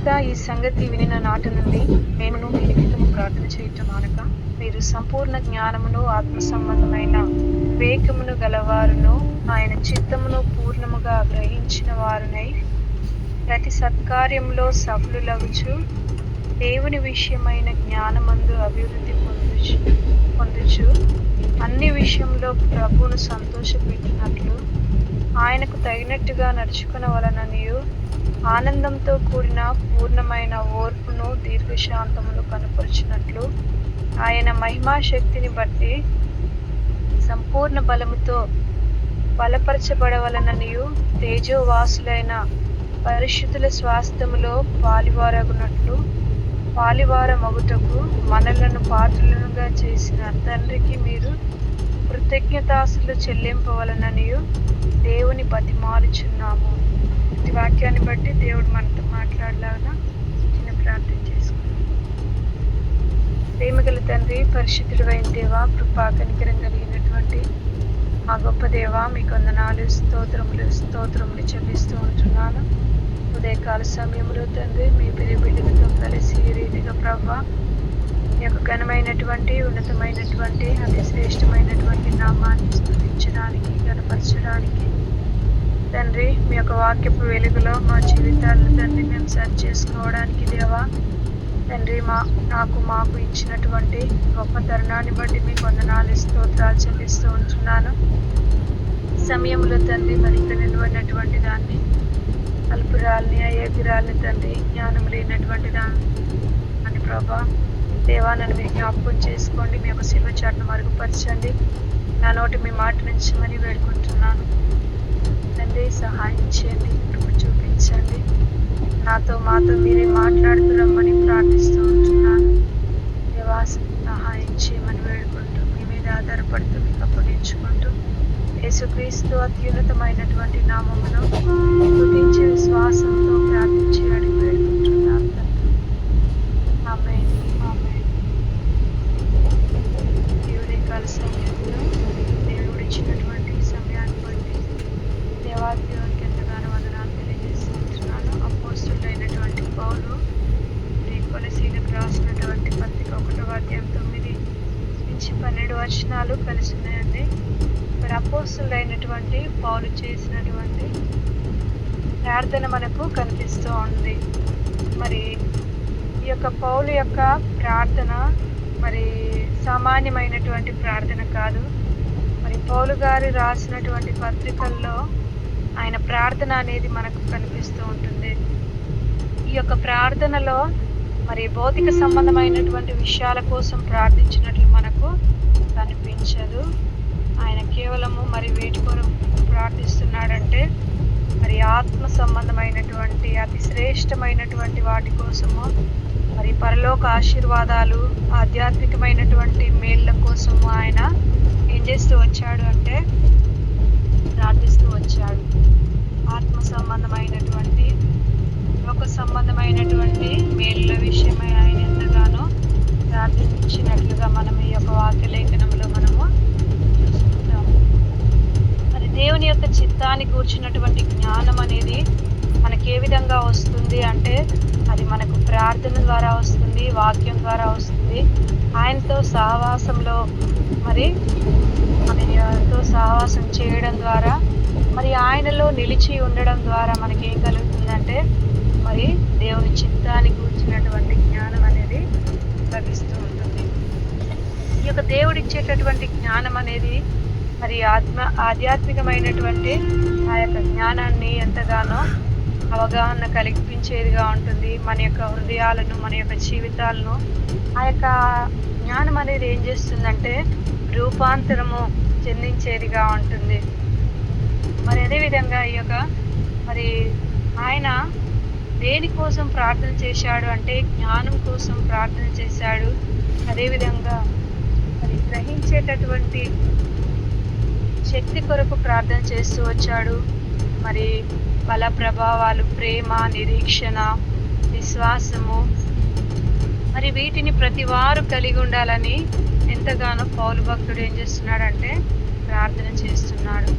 మీక ఈ సంగతి వినిన నాటి నుండి మేమును మీ నిమిత్తము ప్రార్థన చేయటం మానక, మీరు సంపూర్ణ జ్ఞానమును ఆత్మ సంబంధమైన వివేకమును గలవారును ఆయన చిత్తమును పూర్ణముగా గ్రహించిన వారునై ప్రతి సత్కార్యంలో సఫలులగుచు దేవుని విషయమైన జ్ఞానమందు అభివృద్ధి పొందుచు అన్ని విషయంలో ప్రభువును సంతోషపెట్టినట్లు ఆయనకు తగినట్టుగా నడుచుకొనవలెననియు ఆనందంతో కూడిన పూర్ణమైన ఓర్పును దీర్ఘశాంతమును కనపరిచినట్లు ఆయన మహిమా శక్తిని బట్టి సంపూర్ణ బలముతో బలపరచబడవలెననియు తేజోవాసులైన పరిశుద్ధుల స్వాస్థ్యములో పాలివారమగుటకు మనలను పాత్రులనుగా చేసిన తండ్రికి మీరు కృతజ్ఞతాస్తులు చెల్లింపవలననియు దేవుని బతిమాలుచున్నాము. ఈ వాక్యాన్ని బట్టి దేవుడు మనతో మాట్లాడలాగా చిన్న ప్రార్థన చేసుకున్నాం. ప్రేమగల తండ్రి, పరిశుద్ధుడైన దేవా, కృపా కనికరం కలిగినటువంటి మా గొప్ప దేవా, మీకు వందనాలు, స్తోత్రములు చెల్లిస్తూ ఉంటున్నాను. ఉదయకాల సమయంలో తండ్రి మీ బిడ్డలతో కలిసి ఈ రీతిగా ప్రభా మీ యొక్క ఘనమైనటువంటి ఉన్నతమైనటువంటి అతి శ్రేష్టమైనటువంటి నామాన్ని స్తుతించడానికి గణపరచడానికి తండ్రి మీ యొక్క వాక్యపు వెలుగులో మా జీవితాలను తండ్రి మేము సరి చేసుకోవడానికి దేవా తండ్రి మాకు ఇచ్చినటువంటి గొప్ప తరుణాన్ని బట్టి మీకు వందనాలు స్తోత్రాలు చెల్లిస్తూ ఉంటున్నాను. సమయంలో తండ్రి మరింత నిలువైనటువంటి దాన్ని అల్పురాల్ని అయోగ్యురాల్ని తండ్రి జ్ఞానం లేనటువంటి దాన్ని ప్రభా దేవా నన్ను మీరు జ్ఞాపకం చేసుకోండి. మీ యొక్క శిల్వ చాటును మరుగుపరచండి. నా నోటి మీ మాట నుంచి మరీ వేడుకుంటున్నాను తండ్రి. సహాయం చేయండి, కృప చూపించండి. మాతో మీరే మాట్లాడుతురమ్మని ప్రార్థిస్తూ ఉంటున్నాను. దేవా సహాయం చేయమని వేడుకుంటూ మీ మీద ఆధారపడుతూ మీకు అప్పగించుకుంటూ యేసుక్రీస్తు అత్యున్నతమైనటువంటి నామమును స్తుతించే విశ్వాసంతో ప్రార్థించి అడిగి వేడుకుంటున్నాను తండ్రి. ఆమేన్, ఆమేన్. దేవుడి కాల సమయంలో దేవుడు ఇచ్చినటువంటి సమయాన్ని బట్టి దేవాదేవునికి ఎంతగానో వందనాలు తెలియజేస్తున్నాను. అపోస్తలుడైనటువంటి పౌలు కొలసీలకు రాసినటువంటి పత్రిక 1వ అధ్యాయం 9 నుంచి 12 వచనాలు కలిసి ఉన్నాయండి. మరి అపోస్తలుడైనటువంటి పౌలు చేసినటువంటి ప్రార్థన మనకు కనిపిస్తూ ఉంది. మరి ఈ యొక్క పౌలు యొక్క ప్రార్థన మరి సామాన్యమైనటువంటి ప్రార్థన కాదు. మరి పౌలు గారు రాసినటువంటి పత్రికల్లో ఆయన ప్రార్థన అనేది మనకు కనిపిస్తూ ఉంటుంది. ఈ యొక్క ప్రార్థనలో మరి భౌతిక సంబంధమైనటువంటి విషయాల కోసం ప్రార్థించినట్లు మనకు కనిపించదు. ఆయన కేవలము మరి వేటి కొరకు ప్రార్థిస్తున్నాడంటే మరి ఆత్మ సంబంధమైనటువంటి అతి శ్రేష్టమైనటువంటి వాటి కోసము, మరి పరలోక ఆశీర్వాదాలు, ఆధ్యాత్మికమైనటువంటి మేళ్ళ కోసము ఆయన ఏం చేస్తూ వచ్చాడు అంటే ప్రార్థిస్తూ వచ్చాడు. ఆత్మ సంబంధమైనటువంటి లోక సంబంధమైనటువంటి మేళ్ళ విషయమై ఆయన ఎంతగానో ప్రార్థించినట్లుగా మనం ఈ యొక్క వాక్య లేఖనంలో మనము చూసుకుంటాము. మరి దేవుని యొక్క చిత్తాన్ని కూర్చున్నటువంటి జ్ఞానం అనేది మనకి ఏ విధంగా వస్తుంది అంటే అది మనకు ప్రార్థన ద్వారా వస్తుంది, వాక్యం ద్వారా వస్తుంది. ఆయనతో సహవాసంలో మరి ఆయనతో సహవాసం చేయడం ద్వారా మరి ఆయనలో నిలిచి ఉండడం ద్వారా మనకి ఏం కలుగుతుందంటే మరి దేవుని చిత్తాన్ని కూర్చున్నటువంటి జ్ఞానం అనేది లభిస్తూ ఉంటుంది. ఈ యొక్క దేవుడిచ్చేటటువంటి జ్ఞానం అనేది మరి ఆధ్యాత్మికమైనటువంటి ఆ యొక్క జ్ఞానాన్ని ఎంతగానో అవగాహన కల్పించేదిగా ఉంటుంది. మన యొక్క హృదయాలను, మన యొక్క జీవితాలను ఆ యొక్క జ్ఞానం అనేది ఏం చేస్తుందంటే రూపాంతరము చెందించేదిగా ఉంటుంది. మరి అదేవిధంగా ఈ యొక్క మరి ఆయన దేనికోసం ప్రార్థన చేశాడు అంటే జ్ఞానం కోసం ప్రార్థన చేశాడు. అదేవిధంగా మరి గ్రహించేటటువంటి శక్తి కొరకు ప్రార్థన చేస్తూ వచ్చాడు. మరి బల ప్రభావాలు, ప్రేమ, నిరీక్షణ, విశ్వాసము మరి వీటిని ప్రతి వారు కలిగి ఉండాలని ఎంతగానో పౌలు భక్తుడు ఏం చేస్తున్నాడంటే ప్రార్థన చేస్తున్నాడు.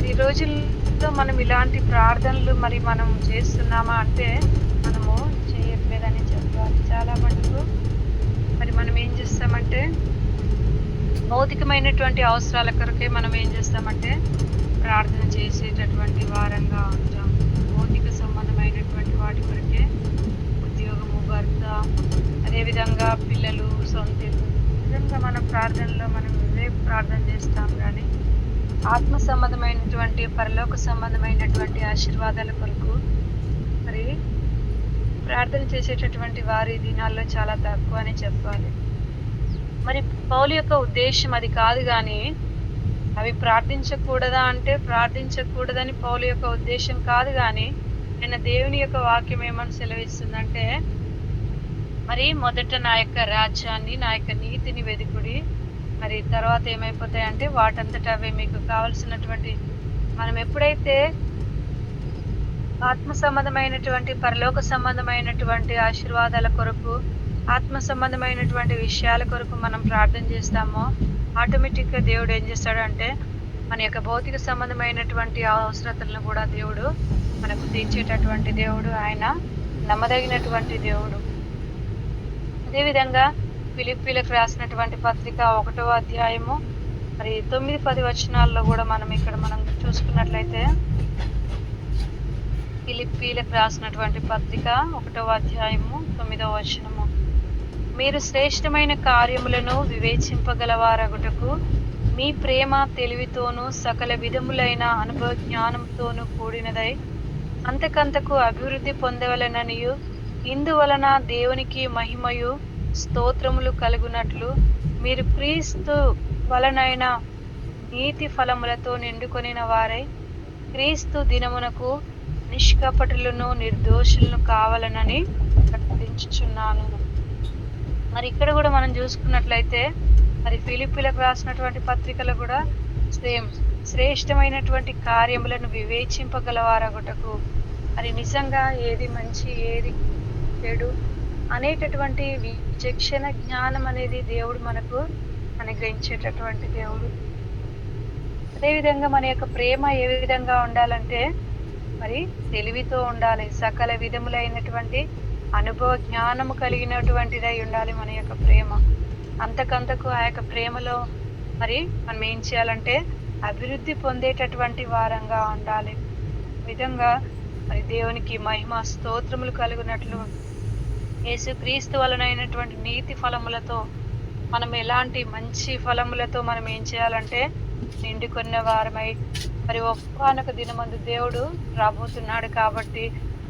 ఈ రోజుల్లో మనం ఇలాంటి ప్రార్థనలు మరి మనం చేస్తున్నామా అంటే మనము ఉండాలి. చాలా మటుకు మరి మనం ఏం చేస్తామంటే భౌతికమైనటువంటి అవసరాల కొరకే మనం ఏం చేస్తామంటే ప్రార్థన చేసేటటువంటి వారంగా ఉంటాం. భౌతిక సంబంధమైనటువంటి వాటి కొరకే ఉద్యోగము, భర్త, అదేవిధంగా పిల్లలు, సొంత ఇల్లు, నిజంగా మనం ప్రార్థనలో మనం ఇవే ప్రార్థన చేస్తాం. కానీ ఆత్మ సంబంధమైనటువంటి పరలోక సంబంధమైనటువంటి ఆశీర్వాదాల కొరకు మరి ప్రార్థన చేసేటటువంటి వారి దినాల్లో చాలా తక్కువ అని చెప్పాలి. మరి పౌలు యొక్క ఉద్దేశం అది కాదు, కానీ అవి ప్రార్థించకూడదా అంటే ప్రార్థించకూడదని పౌలు యొక్క ఉద్దేశం కాదు. కానీ ఆయన దేవుని యొక్క వాక్యం ఏమని సెలవిస్తుందంటే మరి మొదట నా యొక్క రాజ్యాన్ని, నా యొక్క నీతిని వెదుకుడి, మరి తర్వాత ఏమైపోతాయంటే వాటంతట అవే మీకు కావలసినటువంటి మనం ఎప్పుడైతే ఆత్మ సంబంధమైనటువంటి పరలోక సంబంధమైనటువంటి ఆశీర్వాదాల కొరకు, ఆత్మ సంబంధమైనటువంటి విషయాల కొరకు మనం ప్రార్థన చేస్తామో ఆటోమేటిక్గా దేవుడు ఏం చేస్తాడంటే మన యొక్క భౌతిక సంబంధమైనటువంటి అవసరతలను కూడా దేవుడు మనకు తీర్చేటటువంటి దేవుడు. ఆయన నమ్మదగినటువంటి దేవుడు. అదేవిధంగా ఫిలిప్పీలకు రాసినటువంటి పత్రిక 1వ అధ్యాయము మరి 9-10 వచనాల్లో కూడా మనం చూసుకున్నట్లయితే ఫిలిప్పీలకు రాసినటువంటి పత్రిక 1వ అధ్యాయము 9వ వచనము, మీరు శ్రేష్టమైన కార్యములను వివేచింపగలవారగుటకు మీ ప్రేమ తెలివితోనూ సకల విధములైన అనుభవ జ్ఞానంతోనూ కూడినదై అంతకంతకు అభివృద్ధి పొందవలెననియు, ఇందువలన దేవునికి మహిమయు స్తోత్రములు కలుగునట్లు మీరు క్రీస్తు వలనైన నీతి ఫలములతో నిండుకొనిన వారై క్రీస్తు దినమునకు నిష్కపటులను నిర్దోషులను కావాలనని ప్రార్థించుచున్నాను. మరి ఇక్కడ కూడా మనం చూసుకున్నట్లయితే మరి ఫిలిప్పీలకు రాసినటువంటి పత్రికలు కూడా సేమ్, శ్రేష్టమైనటువంటి కార్యములను వివేచింపగలవారగుటకు, మరి నిజంగా ఏది మంచి ఏది చెడు అనేటటువంటి విచక్షణ జ్ఞానం అనేది దేవుడు మనకు అనుగ్రహించేటటువంటి దేవుడు. అదేవిధంగా మన యొక్క ప్రేమ ఏ విధంగా ఉండాలంటే మరి తెలివితో ఉండాలి, సకల విధములైనటువంటి అనుభవ జ్ఞానము కలిగినటువంటిదై ఉండాలి మన యొక్క ప్రేమ. అంతకంతకు ఆ యొక్క ప్రేమలో మరి మనం ఏం చేయాలంటే అభివృద్ధి పొందేటటువంటి వారంగా ఉండాలి. విధంగా మరి దేవునికి మహిమ స్తోత్రములు కలుగునట్లు యేసుక్రీస్తు వలనైనటువంటి నీతి ఫలములతో మనం ఎలాంటి మంచి ఫలములతో మనం ఏం చేయాలంటే నిండుకొన్న వారమై మరి ఒక్కొక్క దినమందు దేవుడు రాబోతున్నాడు. కాబట్టి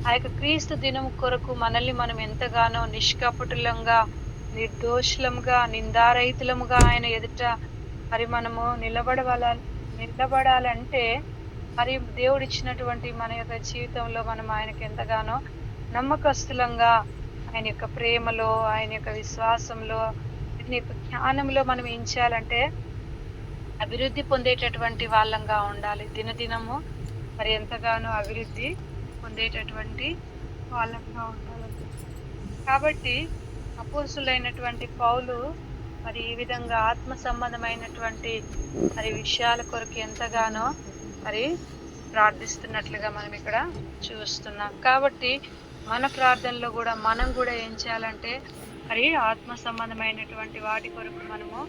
ఆ యొక్క క్రీస్తు దినం కొరకు మనల్ని మనం ఎంతగానో నిష్కపటులంగా, నిర్దోషులంగా, నిందారహితులముగా ఆయన ఎదుట మరి మనము నిలబడాలంటే మరి దేవుడు ఇచ్చినటువంటి మన యొక్క జీవితంలో మనం ఆయనకి ఎంతగానో నమ్మకస్తులంగా ఆయన యొక్క ప్రేమలో, ఆయన యొక్క విశ్వాసంలో, ఆయన యొక్క జ్ఞానంలో మనం ఏం చేయాలంటే అభివృద్ధి పొందేటటువంటి వాళ్ళంగా ఉండాలి. దినదినము మరి ఎంతగానో అభివృద్ధి పొందేటటువంటి వాళ్ళంగా ఉండాలి. కాబట్టి అపోస్తులైనటువంటి పౌలు మరి ఈ విధంగా ఆత్మ సంబంధమైనటువంటి మరి విషయాల కొరకు ఎంతగానో మరి ప్రార్థిస్తున్నట్లుగా మనం ఇక్కడ చూస్తున్నాం. కాబట్టి మన ప్రార్థనలో కూడా మనం కూడా ఏం చేయాలంటే మరి ఆత్మ సంబంధమైనటువంటి వాటి కొరకు మనము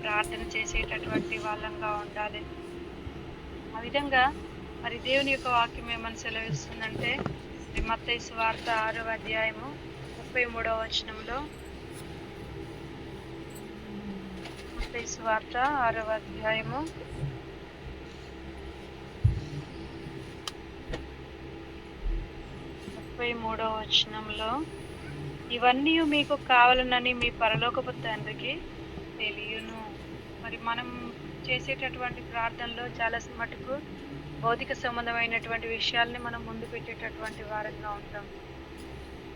ప్రార్థన చేసేటటువంటి వాళ్ళంగా ఉండాలి. ఆ విధంగా మరి దేవుని యొక్క వాక్యం ఏమని సెలవిస్తుందంటే మత్తయి సువార్త 6వ అధ్యాయము 33వ వచనంలో, మత్తయి సువార్త 6వ అధ్యాయము 33వ వచనంలో, ఇవన్నీ మీకు కావాలనని మీ పరలోకపు తండ్రికి తెలియను. మరి మనం చేసేటటువంటి ప్రార్థనలో చాలా మటుకు భౌతిక సంబంధమైనటువంటి విషయాల్ని మనం ముందు పెట్టేటటువంటి వారంగా ఉంటాం.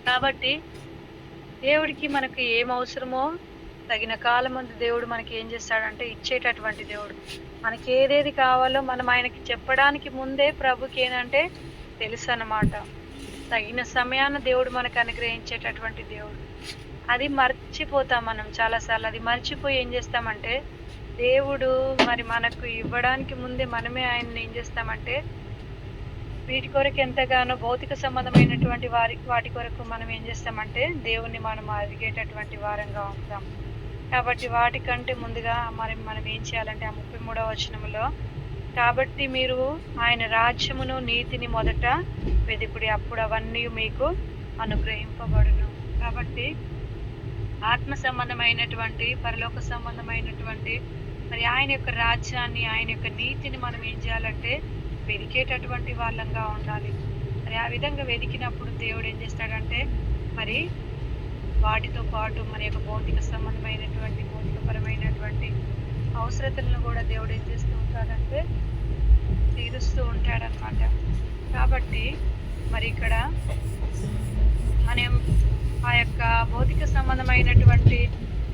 కాబట్టి దేవుడికి మనకి ఏం అవసరమో తగిన కాలం ముందు దేవుడు మనకి ఏం చేస్తాడంటే ఇచ్చేటటువంటి దేవుడు. మనకి ఏదేది కావాలో మనం ఆయనకి చెప్పడానికి ముందే ప్రభుకి ఏంటంటే తెలుసు అన్నమాట. తగిన సమయాన దేవుడు మనకు అనుగ్రహించేటటువంటి దేవుడు. అది మర్చిపోతాం మనం చాలాసార్లు. అది మర్చిపోయి ఏం చేస్తామంటే దేవుడు మరి మనకు ఇవ్వడానికి ముందే మనమే ఆయన్ని ఏం చేస్తామంటే వీటి కొరకు ఎంతగానో భౌతిక సంబంధమైనటువంటి వాటి కొరకు మనం ఏం చేస్తామంటే దేవుణ్ణి మనం అడిగేటటువంటి వారంగా ఉంటాం. కాబట్టి వాటికంటే ముందుగా మనం ఏం చేయాలంటే ఆ 33వ వచనంలో, కాబట్టి మీరు ఆయన రాజ్యమును నీతిని మొదట వెదుకుడి, అప్పుడు అవన్నీ మీకు అనుగ్రహింపబడును. కాబట్టి ఆత్మ సంబంధమైనటువంటి పరలోక సంబంధమైనటువంటి మరి ఆయన యొక్క రాజ్యాన్ని, ఆయన యొక్క నీతిని మనం ఏం చేయాలంటే వెదికేటటువంటి వాళ్ళంగా ఉండాలి. మరి ఆ విధంగా వెదికినప్పుడు దేవుడు ఏం చేస్తాడంటే మరి వాటితో పాటు మన యొక్క భౌతికపరమైనటువంటి అవసరతలను కూడా దేవుడు ఏం చేస్తూ ఉంటాడంటే తీరుస్తూ ఉంటాడనమాట. కాబట్టి మరి ఇక్కడ మనం ఆ యొక్క భౌతిక సంబంధమైనటువంటి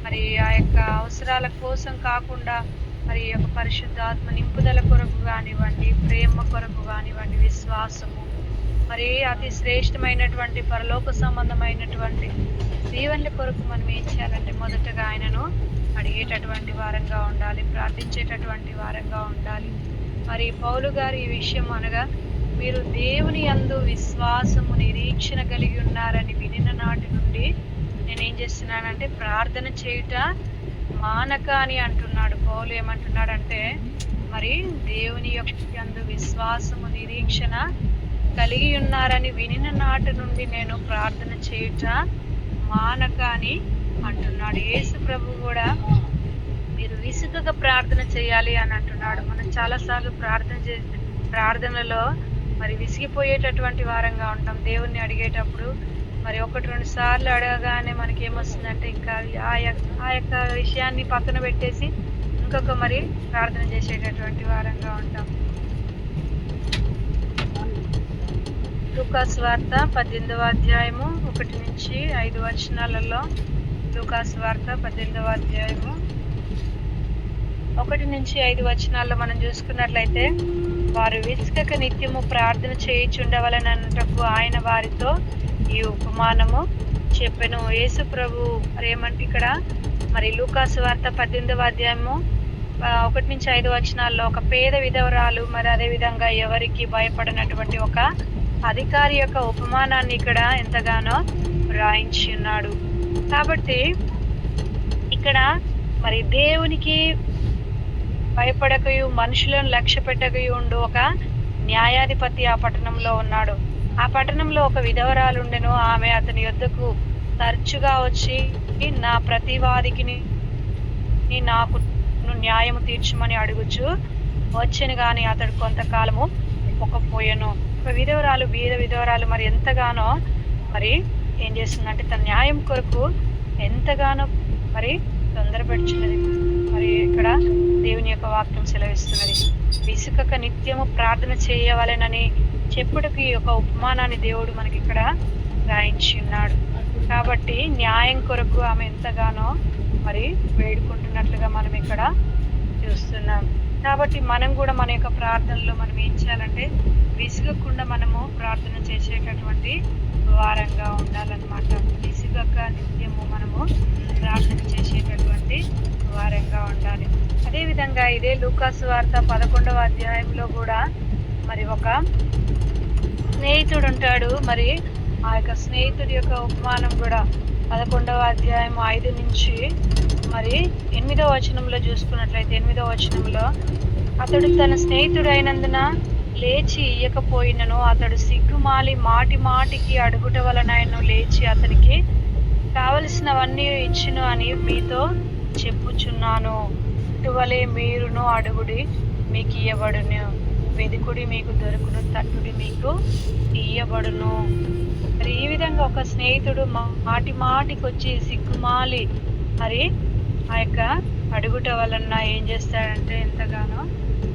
మరి ఆ యొక్క అవసరాల కోసం కాకుండా మరి యొక్క పరిశుద్ధాత్మ నింపుదల కొరకు కానివ్వండి, ప్రేమ కొరకు కానివ్వండి, విశ్వాసము, మరి అతి శ్రేష్టమైనటువంటి పరలోక సంబంధమైనటువంటి దీవెనల కొరకు మనం ఏం చేయాలంటే మొదటగా ఆయనను అడిగేటటువంటి వారంగా ఉండాలి, ప్రార్థించేటటువంటి వారంగా ఉండాలి. మరి పౌలు గారు ఈ విషయం అనగా, మీరు దేవుని యందు విశ్వాసము నిరీక్షణ కలిగి ఉన్నారని వినిన నాటి నుండి నేనేం చేస్తున్నానంటే ప్రార్థన చేయుట మానక అని అంటున్నాడు. పౌలు ఏమంటున్నాడంటే మరి దేవుని యందు విశ్వాసము నిరీక్షణ కలిగి ఉన్నారని వినిన నాటి నుండి నేను ప్రార్థన చేయుట మానక అని అంటున్నాడు. యేసు ప్రభు కూడా మీరు విసుగగా ప్రార్థన చేయాలి అని అంటున్నాడు. మనం చాలాసార్లు ప్రార్థనలో మరి విసిగిపోయేటటువంటి వారంగా ఉంటాం. దేవుణ్ణి అడిగేటప్పుడు మరి 1-2 సార్లు అడగగానే మనకి ఏమొస్తుందంటే ఇంకా ఆ యొక్క విషయాన్ని పక్కన పెట్టేసి ఇంకొక మరి ప్రార్థన చేసేటటువంటి వారంగా ఉంటాం. లూకాసు వార్త 18వ అధ్యాయము 1-5 వచనాలలో, లూకాసు వార్త 18వ అధ్యాయము 1-5 వచనాల్లో మనం చూసుకున్నట్లయితే, వారు విసుకక నిత్యము ప్రార్థన చేయుచుండవలనన్నటకు ఆయన వారితో ఈ ఉపమానము చెప్పెను. యేసు ప్రభు ఏమంటే ఇక్కడ మరి లూకాసు వార్త 18వ అధ్యాయము 1-5 వచనాల్లో ఒక పేద విధవరాలు, మరి అదే విధంగా ఎవరికి భయపడినటువంటి ఒక అధికారి యొక్క ఉపమానాన్ని ఇక్కడ ఎంతగానో రాయించి ఉన్నాడు. కాబట్టి ఇక్కడ మరి దేవునికి భయపడకయు మనుషులను లక్ష్య పెట్టకయు ఉండు ఒక న్యాయాధిపతి ఆ పట్టణంలో ఉన్నాడు. ఆ పట్టణంలో ఒక విధవరాలు ఉండెను. ఆమె అతని యొద్దకు తరచుగా వచ్చి, నా ప్రతివాదికి నాకు న్యాయము తీర్చమని అడుగుచు వచ్చెను గాని అతడు కొంతకాలము ఒక్కపోయాను. ఒక విధవరాలు, బీద విధవరాలు మరి ఎంతగానో మరి ఏం చేస్తుందంటే తన న్యాయం కొరకు ఎంతగానో మరి తొందరపడుచున్నది. మరి ఇక్కడ దేవుని యొక్క వాక్యం సెలవిస్తున్నది, విసుకక నిత్యము ప్రార్థన చేయవలెనని చెప్పుటకు ఈ యొక్క ఉపమానాన్ని దేవుడు మనకి ఇక్కడ రాయించి ఉన్నాడు. కాబట్టి న్యాయం కొరకు ఆమె ఎంతగానో మరి వేడుకుంటున్నట్లుగా మనం ఇక్కడ చూస్తున్నాం. కాబట్టి మనం కూడా మన యొక్క ప్రార్థనలో మనం ఏం చేయాలంటే విసుగకుండా మనము ప్రార్థన చేసేటటువంటి వారంగా ఉండాలన్నమాట. విసుగక నిత్యము మనము ప్రార్థన చేసేటటువంటి వారంగా ఉండాలి. అదేవిధంగా ఇదే లూకాసు వార్త 11వ అధ్యాయంలో కూడా మరి ఒక స్నేహితుడు ఉంటాడు. మరి ఆ యొక్క స్నేహితుడి యొక్క ఉపమానం కూడా 11వ అధ్యాయం 5 నుంచి మరి 8వ వచనంలో చూసుకున్నట్లయితే, 8వ వచనంలో, అతడు తన స్నేహితుడు అయినందున లేచి ఇయ్యకపోయినను అతడు సిగ్గుమాలి మాటి మాటికి అడుగుట వలనను లేచి అతనికి కావలసినవన్నీ ఇచ్చును అని మీతో చెప్పుచున్నాను. ఇటువలే మీరును అడుగుడి మీకు ఇయ్యబడును, వెదుకుడి మీకు దొరుకును, తట్టుడి మీకు ఇయ్యబడును. మరి ఈ విధంగా ఒక స్నేహితుడు మాటి మాటికి వచ్చి సిగ్గుమాలి మరి ఆ యొక్క అడుగుట వలన ఏం చేస్తాడంటే ఎంతగానో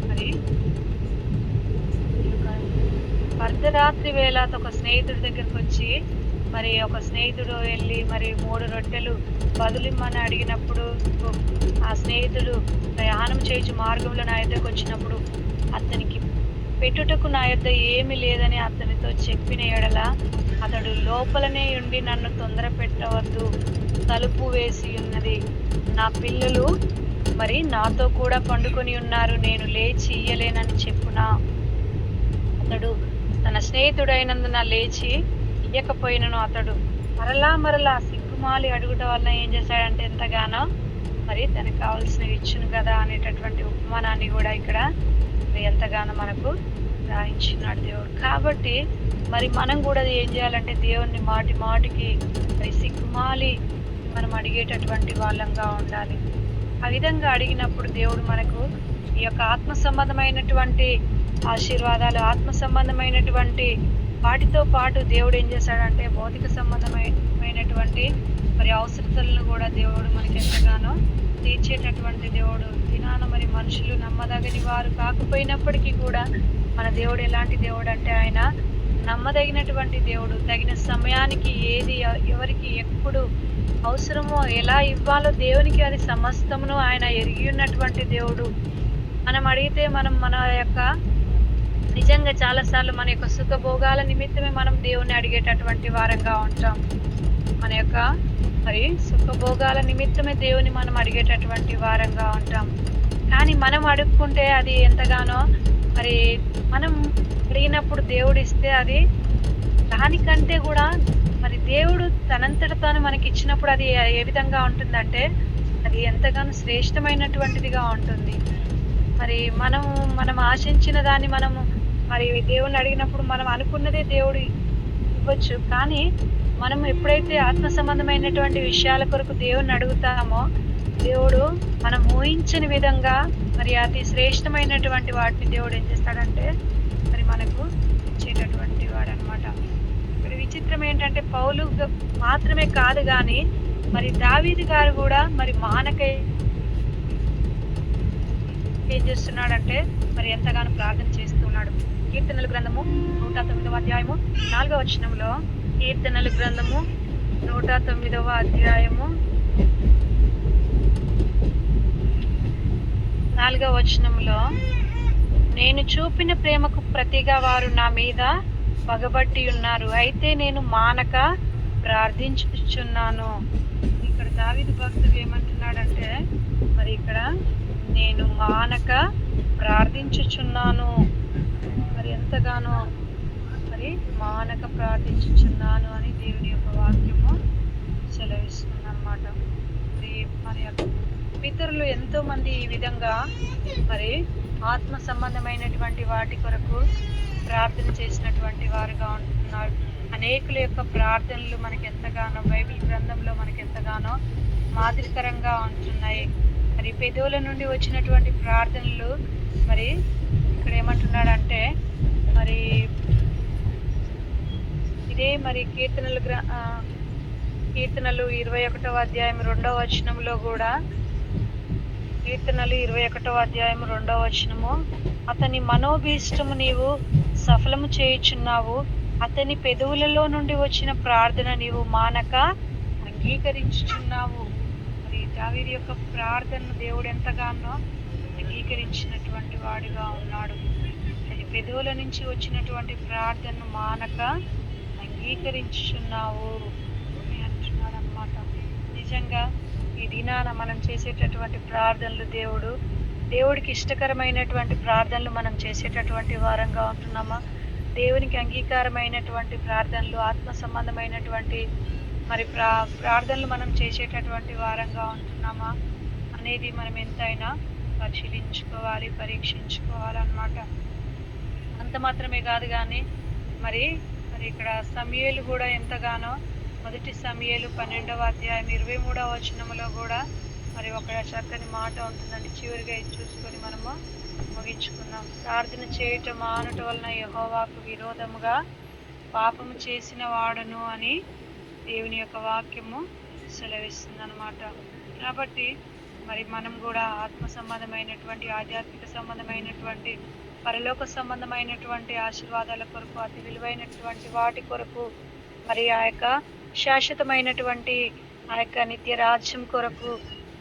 మరి అర్ధరాత్రి వేళ ఒక స్నేహితుడి దగ్గరకు వచ్చి మరి ఒక స్నేహితుడు వెళ్ళి మరి 3 రొట్టెలు బదులిమ్మని అడిగినప్పుడు ఆ స్నేహితుడు ప్రయాణం చేయించు మార్గంలో నా యొద్దకు వచ్చినప్పుడు అతనికి పెట్టుటకు నా యొద్ద ఏమీ లేదని అతనితో చెప్పిన ఎడల అతడు లోపలనే ఉండి నన్ను తొందర పెట్టవద్దు, తలుపు వేసి ఉన్నది, నా పిల్లలు మరి నాతో కూడా పండుకొని ఉన్నారు, నేను లేచి ఇయ్యలేనని చెప్పునా. అతడు తన స్నేహితుడైనందున లేచి ఇయ్యకపోయినను అతడు మరలా సిగ్గుమాలి అడుగుట వలన ఏం చేశాడంటే ఎంతగానో మరి తనకు కావాల్సినవి ఇచ్చును కదా అనేటటువంటి ఉపమానాన్ని కూడా ఇక్కడ మరి ఎంతగానో మనకు రాయించినాడు దేవుడు. కాబట్టి మరి మనం కూడా ఏం చేయాలంటే దేవుణ్ణి మాటి మాటికి మరి సిగ్గుమాలి మనం అడిగేటటువంటి వాళ్ళంగా ఉండాలి. ఆ విధంగా అడిగినప్పుడు దేవుడు మనకు ఈ యొక్క ఆత్మ సంబంధమైనటువంటి ఆశీర్వాదాలు, ఆత్మ సంబంధమైనటువంటి వాటితో పాటు దేవుడు ఏం చేశాడంటే భౌతిక సంబంధమైనటువంటి మరి అవసరతలను కూడా దేవుడు మనకి ఎంతగానో తీర్చేటటువంటి దేవుడు. దినాన మరి మనుషులు నమ్మదగని వారు కాకపోయినప్పటికీ కూడా మన దేవుడు ఎలాంటి దేవుడు అంటే ఆయన నమ్మదగినటువంటి దేవుడు. తగిన సమయానికి ఏది ఎవరికి ఎప్పుడు అవసరమో ఎలా ఇవ్వాలో దేవునికి అది సమస్తమును ఆయన ఎరిగి ఉన్నటువంటి దేవుడు. మనం అడిగితే మనం మన యొక్క నిజంగా చాలాసార్లు మన యొక్క సుఖభోగాల నిమిత్తమే మనం దేవుణ్ణి అడిగేటటువంటి వారంగా ఉంటాం. మన యొక్క మరి సుఖభోగాల నిమిత్తమే దేవుని మనం అడిగేటటువంటి వారంగా ఉంటాం. కానీ మనం అడుక్కుంటే అది ఎంతగానో మరి మనం అడిగినప్పుడు దేవుడు ఇస్తే అది దానికంటే కూడా మరి దేవుడు తనంతట తాను మనకి ఇచ్చినప్పుడు అది ఏ విధంగా ఉంటుందంటే అది ఎంతగానో శ్రేష్టమైనటువంటిదిగా ఉంటుంది. మరి మనం ఆశించిన దాన్ని మనము మరి దేవుణ్ణి అడిగినప్పుడు మనం అనుకున్నదే దేవుడు ఇవ్వచ్చు. కానీ మనం ఎప్పుడైతే ఆత్మ సంబంధమైనటువంటి విషయాల కొరకు దేవుణ్ణి అడుగుతామో దేవుడు మనం ఊహించని విధంగా మరి అతి శ్రేష్టమైనటువంటి వాటిని దేవుడు ఏం చేస్తాడంటే మరి మనకు ఇచ్చేటటువంటి వాడు అనమాట. ఇక్కడ విచిత్రం ఏంటంటే పౌలు మాత్రమే కాదు కానీ మరి దావీదు గారు కూడా మరి మానకై ఏం చేస్తున్నాడంటే మరి ఎంతగానో ప్రార్థన చేస్తున్నాడు. కీర్తనల గ్రంథము 109వ అధ్యాయము 4వ వచనంలో, కీర్తనల గ్రంథము 109వ అధ్యాయము 4వ వచనంలో, నేను చూపిన ప్రేమకు ప్రతిగా వారు నా మీద పగబట్టి ఉన్నారు, అయితే నేను మానక ప్రార్థించుచున్నాను. ఇక్కడ దావీదు భక్తుడు ఏమంటున్నాడంటే మరి ఇక్కడ నేను మానక ప్రార్థించుచున్నాను. మరి ఎంతగానో మరి మానక ప్రార్థించుచున్నాను అని దేవుని యొక్క వాక్యము సెలవిస్తుంది అన్నమాట. మరి పితరులు ఎంతో మంది ఈ విధంగా మరి ఆత్మ సంబంధమైనటువంటి వాటి కొరకు ప్రార్థన చేసినటువంటి వారుగా ఉంటున్నారు. అనేకుల యొక్క ప్రార్థనలు మనకి ఎంతగానో బైబిల్ గ్రంథంలో మనకి ఎంతగానో మాదిరికరంగా ఉంటున్నాయి. మరి పెదవుల నుండి వచ్చినటువంటి ప్రార్థనలు మరి ఇక్కడ ఏమంటున్నాడంటే మరి ఇదే మరి కీర్తనలు 21వ అధ్యాయం 2వ వచనంలో కూడా, కీర్తనలు 21వ అధ్యాయం 2వ వచనము, అతని మనోభీష్టము నీవు సఫలము చేయుచున్నావు, అతని పెదవులలో నుండి వచ్చిన ప్రార్థన నీవు మానక అంగీకరించుచున్నావు. మరి దావీదు యొక్క ప్రార్థనను దేవుడు ఎంతగానో అంగీకరించినటువంటి వాడిగా ఉన్నాడు. అది పెదవుల నుంచి వచ్చినటువంటి ప్రార్థనను మానక అంగీకరించుచున్నావు అని అంటున్నాడు అన్నమాట. నిజంగా ఈ దినాన మనం చేసేటటువంటి ప్రార్థనలు దేవుడికి ఇష్టకరమైనటువంటి ప్రార్థనలు మనం చేసేటటువంటి వారంగా ఉంటున్నామా? దేవునికి అంగీకారమైనటువంటి ప్రార్థనలు, ఆత్మ సంబంధమైనటువంటి మరి ప్రార్థనలు మనం చేసేటటువంటి వారంగా ఉంటున్నామా అనేది మనం ఎంతైనా పరిశీలించుకోవాలి, పరీక్షించుకోవాలన్నమాట. అంత మాత్రమే కాదు కానీ మరి ఇక్కడ సమూయేలు కూడా ఎంతగానో, మొదటి సమూయేలు 12వ అధ్యాయం 23వ వచనంలో కూడా మరి ఒక చక్కని మాట ఉంటుందండి. చివరిగా ఇది చూసుకొని మనము ముగించుకున్నాం. ప్రార్థన చేయటం మానుట వలన యెహోవాకు విరోధముగా పాపము చేసిన వాడును అని దేవుని యొక్క వాక్యము సెలవిస్తుంది అన్నమాట. కాబట్టి మరి మనం కూడా ఆత్మ సంబంధమైనటువంటి, ఆధ్యాత్మిక సంబంధమైనటువంటి, పరలోక సంబంధమైనటువంటి ఆశీర్వాదాల కొరకు, అతి విలువైనటువంటి వాటి కొరకు, మరి ఆ యొక్క శాశ్వతమైనటువంటి ఆ యొక్క నిత్య రాజ్యం కొరకు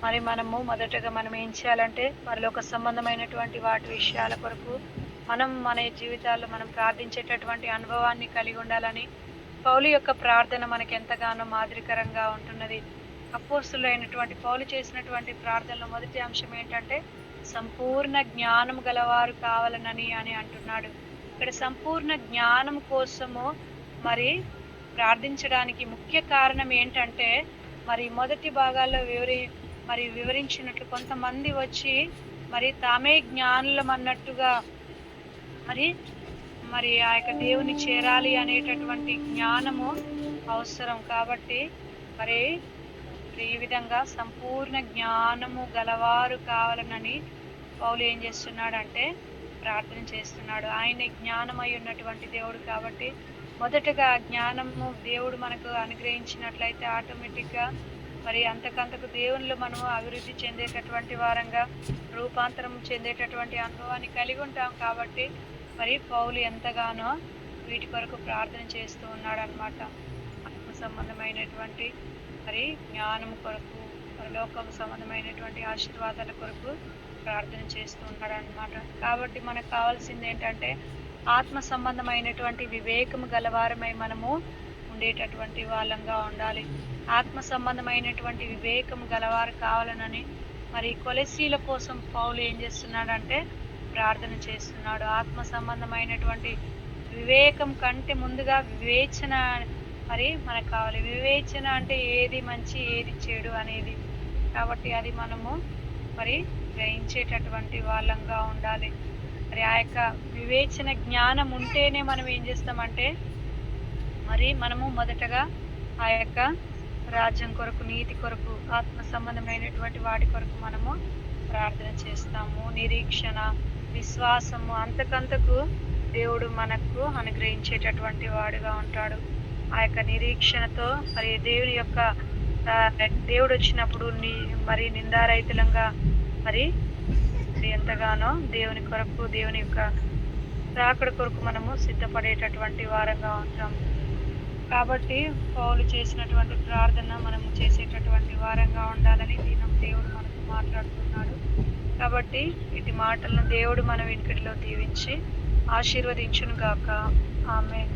మరి మనము మొదటగా మనం ఏం చేయాలంటే పరలోక సంబంధమైనటువంటి వాటి విషయాల కొరకు మనం మన జీవితాల్లో మనం ప్రార్థించేటటువంటి అనుభవాన్ని కలిగి ఉండాలని పౌలు యొక్క ప్రార్థన మనకి ఎంతగానో మాదిరికరంగా ఉంటున్నది. అపోస్తులైనటువంటి పౌలు చేసినటువంటి ప్రార్థనలో మొదటి అంశం ఏంటంటే సంపూర్ణ జ్ఞానం గలవారు కావాలనని అని అంటున్నాడు. ఇక్కడ సంపూర్ణ జ్ఞానం కోసము మరి ప్రార్థించడానికి ముఖ్య కారణం ఏంటంటే, మరి మొదటి భాగాల్లో వివరించినట్లు కొంతమంది వచ్చి మరి తామే జ్ఞానులం అన్నట్టుగా మరి మరి ఆ యొక్క దేవుని చేరాలి అనేటటువంటి జ్ఞానము అవసరం. కాబట్టి మరి ఈ విధంగా సంపూర్ణ జ్ఞానము గలవారు కావాలనని పౌలు ఏం చేస్తున్నాడంటే ప్రార్థన చేస్తున్నాడు. ఆయన జ్ఞానమై ఉన్నటువంటి దేవుడు కాబట్టి మొదటగా జ్ఞానము దేవుడు మనకు అనుగ్రహించినట్లయితే ఆటోమేటిక్గా మరి అంతకంతకు దేవునిలో మనము అభివృద్ధి చెందేటటువంటి వారంగా రూపాంతరం చెందేటటువంటి అనుభవాన్ని కలిగి ఉంటాం. కాబట్టి మరి పౌలు ఎంతగానో వీటి కొరకు ప్రార్థన చేస్తూ ఉన్నాడు అన్నమాట. ఆత్మ సంబంధమైనటువంటి మరి జ్ఞానం కొరకు, లోకం సంబంధమైనటువంటి ఆశీర్వాదాల కొరకు ప్రార్థన చేస్తూ ఉన్నాడు అన్నమాట. కాబట్టి మనకు కావాల్సింది ఏంటంటే ఆత్మ సంబంధమైనటువంటి వివేకము గలవారమై మనము ఉండేటటువంటి వాళ్ళంగా ఉండాలి. ఆత్మ సంబంధమైనటువంటి వివేకము గలవారు కావాలనని మరి కొలెసీల కోసం పౌలు ఏం చేస్తున్నాడంటే ప్రార్థన చేస్తున్నాడు. ఆత్మ సంబంధమైనటువంటి వివేకం కంటే ముందుగా వివేచన మరి మనకు కావాలి. వివేచన అంటే ఏది మంచి ఏది చెడు అనేది. కాబట్టి అది మనము మరి గ్రహించేటటువంటి వాళ్ళంగా ఉండాలి. మరి ఆ యొక్క వివేచన జ్ఞానం ఉంటేనే మనం ఏం చేస్తామంటే మరి మనము మొదటగా ఆ యొక్క రాజ్యం కొరకు, నీతి కొరకు, ఆత్మ సంబంధమైనటువంటి వాటి కొరకు మనము ప్రార్థన చేస్తాము. నిరీక్షణ, విశ్వాసము అంతకంతకు దేవుడు మనకు అనుగ్రహించేటటువంటి వాడుగా ఉంటాడు. ఆ యొక్క నిరీక్షణతో మరి దేవుని యొక్క దేవుడు వచ్చినప్పుడు మరి నిందారహితులంగా మరి ఎంతగానో దేవుని కొరకు, దేవుని యొక్క రాకడ కొరకు మనము సిద్ధపడేటటువంటి వారంగా ఉంటాం. కాబట్టి పౌలు చేసినటువంటి ప్రార్థన మనము చేసేటటువంటి వారంగా ఉండాలని దేవుడు మనకు మాట్లాడుతున్నాడు. కాబట్టి ఇటు మాటలను దేవుడు మన వెనుకడిలో దీవించి ఆశీర్వదించును గాక. ఆమేన్.